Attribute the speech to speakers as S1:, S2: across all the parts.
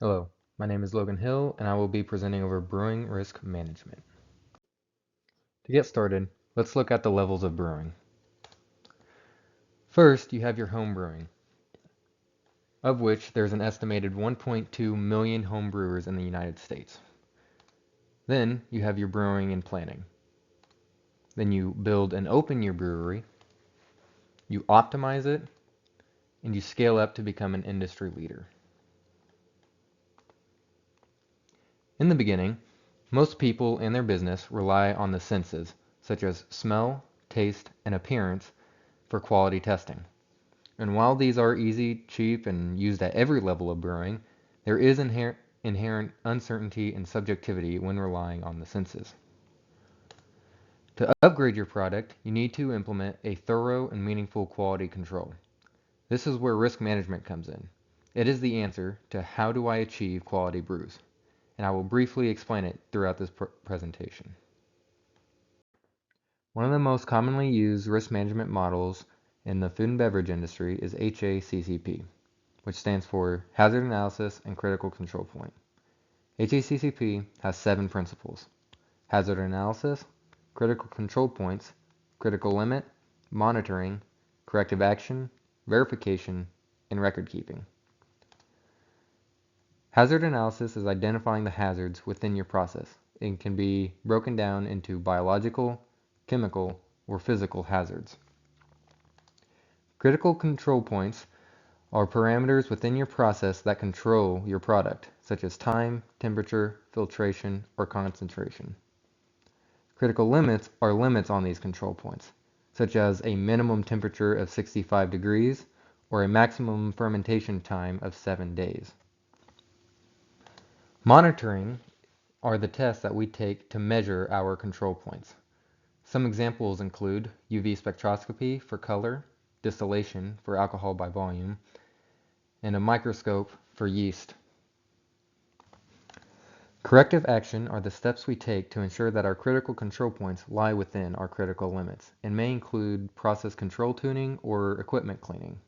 S1: Hello, my name is Logan Hill, and I will be presenting over brewing risk management. To get started, let's look at the levels of brewing. First, you have your home brewing, of which there's an estimated 1.2 million home brewers in the United States. Then, you have your brewing and planning. Then you build and open your brewery, you optimize it, and you scale up to become an industry leader. In the beginning, most people and their business rely on the senses, such as smell, taste, and appearance, for quality testing. And while these are easy, cheap, and used at every level of brewing, there is inherent uncertainty and subjectivity when relying on the senses. To upgrade your product, you need to implement a thorough and meaningful quality control. This is where risk management comes in. It is the answer to how do I achieve quality brews, and I will briefly explain it throughout this presentation. One of the most commonly used risk management models in the food and beverage industry is HACCP, which stands for Hazard Analysis and Critical Control Point. HACCP has 7 principles: hazard analysis, critical control points, critical limit, monitoring, corrective action, verification, and record keeping. Hazard analysis is identifying the hazards within your process and can be broken down into biological, chemical, or physical hazards. Critical control points are parameters within your process that control your product, such as time, temperature, filtration, or concentration. Critical limits are limits on these control points, such as a minimum temperature of 65 degrees or a maximum fermentation time of 7 days. Monitoring are the tests that we take to measure our control points. Some examples include UV spectroscopy for color, distillation for alcohol by volume, and a microscope for yeast. Corrective action are the steps we take to ensure that our critical control points lie within our critical limits and may include process control tuning or equipment cleaning.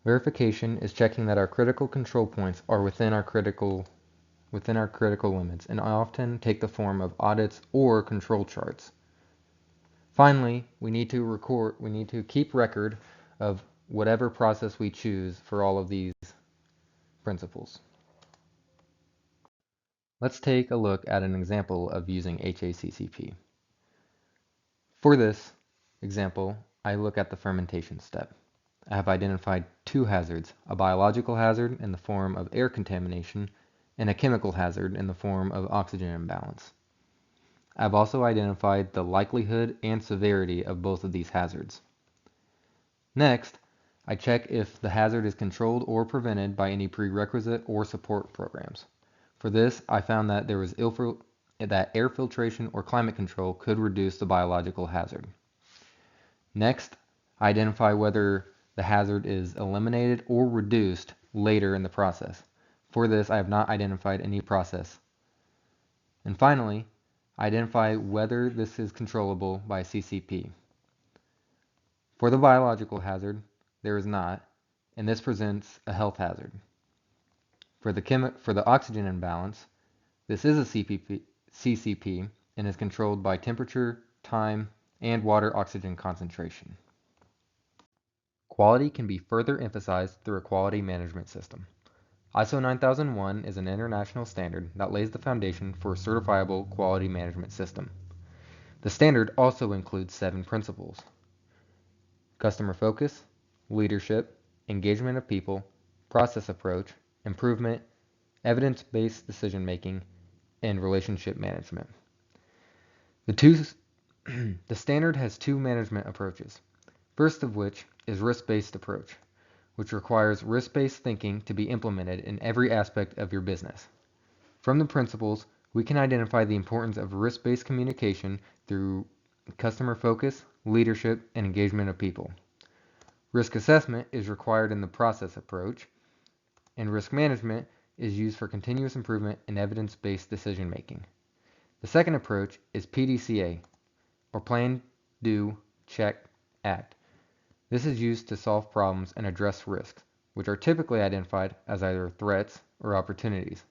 S1: Verification is checking that our critical control points are within our critical limits and often take the form of audits or control charts. Finally, we need to keep record of whatever process we choose for all of these principles. Let's take a look at an example of using HACCP. For this example, I look at the fermentation step. I have identified 2 hazards, a biological hazard in the form of air contamination and a chemical hazard in the form of oxygen imbalance. I've also identified the likelihood and severity of both of these hazards. Next, I check if the hazard is controlled or prevented by any prerequisite or support programs. For this, I found that that air filtration or climate control could reduce the biological hazard. Next, I identify whether the hazard is eliminated or reduced later in the process. For this, I have not identified any process. And finally, I identify whether this is controllable by CCP. For the biological hazard, there is not, and this presents a health hazard. For the oxygen imbalance, this is a CCP and is controlled by temperature, time, and water oxygen concentration. Quality can be further emphasized through a quality management system. ISO 9001 is an international standard that lays the foundation for a certifiable quality management system. The standard also includes 7 principles: customer focus, leadership, engagement of people, process approach, improvement, evidence-based decision-making, and relationship management. The standard has 2 management approaches, first of which is risk-based approach, which requires risk-based thinking to be implemented in every aspect of your business. From the principles, we can identify the importance of risk-based communication through customer focus, leadership, and engagement of people. Risk assessment is required in the process approach, and risk management is used for continuous improvement and evidence-based decision making. The second approach is PDCA, or Plan, Do, Check, Act. This is used to solve problems and address risks, which are typically identified as either threats or opportunities.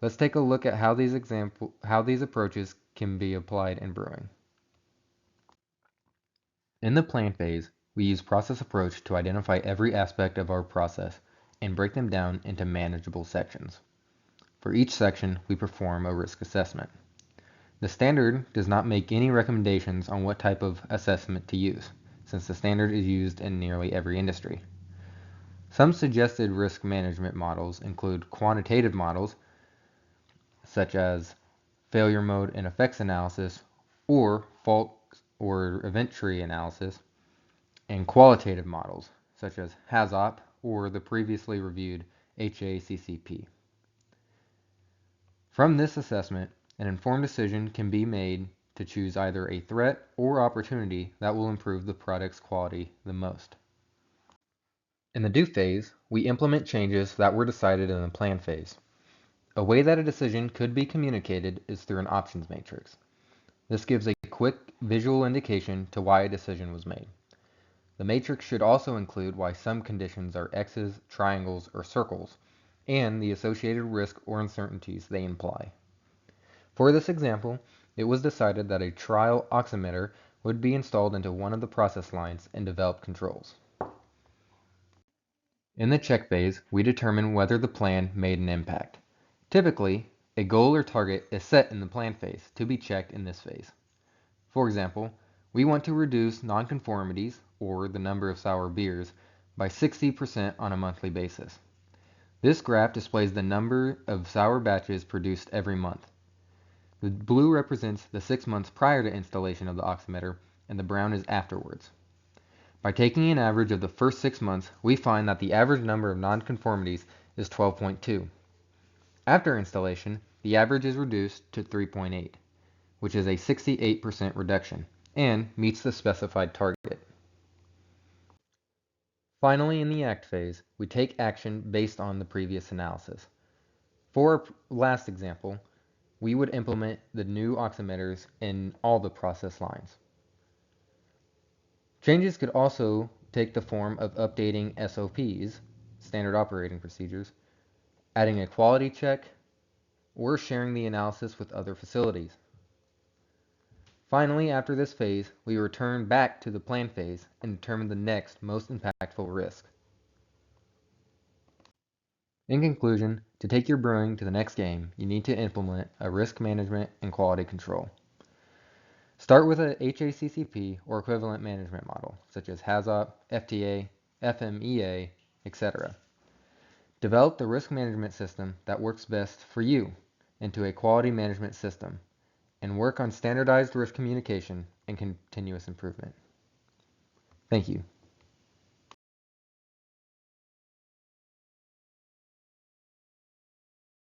S1: Let's take a look at how these approaches can be applied in brewing. In the plan phase, we use process approach to identify every aspect of our process and break them down into manageable sections. For each section, we perform a risk assessment. The standard does not make any recommendations on what type of assessment to use, since the standard is used in nearly every industry. Some suggested risk management models include quantitative models, such as failure mode and effects analysis, or fault or event tree analysis, and qualitative models, such as HAZOP or the previously reviewed HACCP. From this assessment, an informed decision can be made to choose either a threat or opportunity that will improve the product's quality the most. In the do phase, we implement changes that were decided in the plan phase. A way that a decision could be communicated is through an options matrix. This gives a quick visual indication to why a decision was made. The matrix should also include why some conditions are X's, triangles, or circles, and the associated risk or uncertainties they imply. For this example, it was decided that a trial oximeter would be installed into one of the process lines and develop controls. In the check phase, we determine whether the plan made an impact. Typically, a goal or target is set in the plan phase to be checked in this phase. For example, we want to reduce nonconformities, or the number of sour beers, by 60% on a monthly basis. This graph displays the number of sour batches produced every month. The blue represents the 6 months prior to installation of the oximeter, and the brown is afterwards. By taking an average of the first 6 months, we find that the average number of nonconformities is 12.2. After installation, the average is reduced to 3.8, which is a 68% reduction, and meets the specified target. Finally, in the act phase, we take action based on the previous analysis. For our last example, we would implement the new oximeters in all the process lines. Changes could also take the form of updating SOPs, standard operating procedures, adding a quality check, or sharing the analysis with other facilities. Finally, after this phase, we return back to the plan phase and determine the next most impactful risk. In conclusion, to take your brewing to the next game, you need to implement a risk management and quality control. Start with a HACCP or equivalent management model, such as HAZOP, FTA, FMEA, etc. Develop the risk management system that works best for you into a quality management system, and work on standardized risk communication and continuous improvement. Thank you.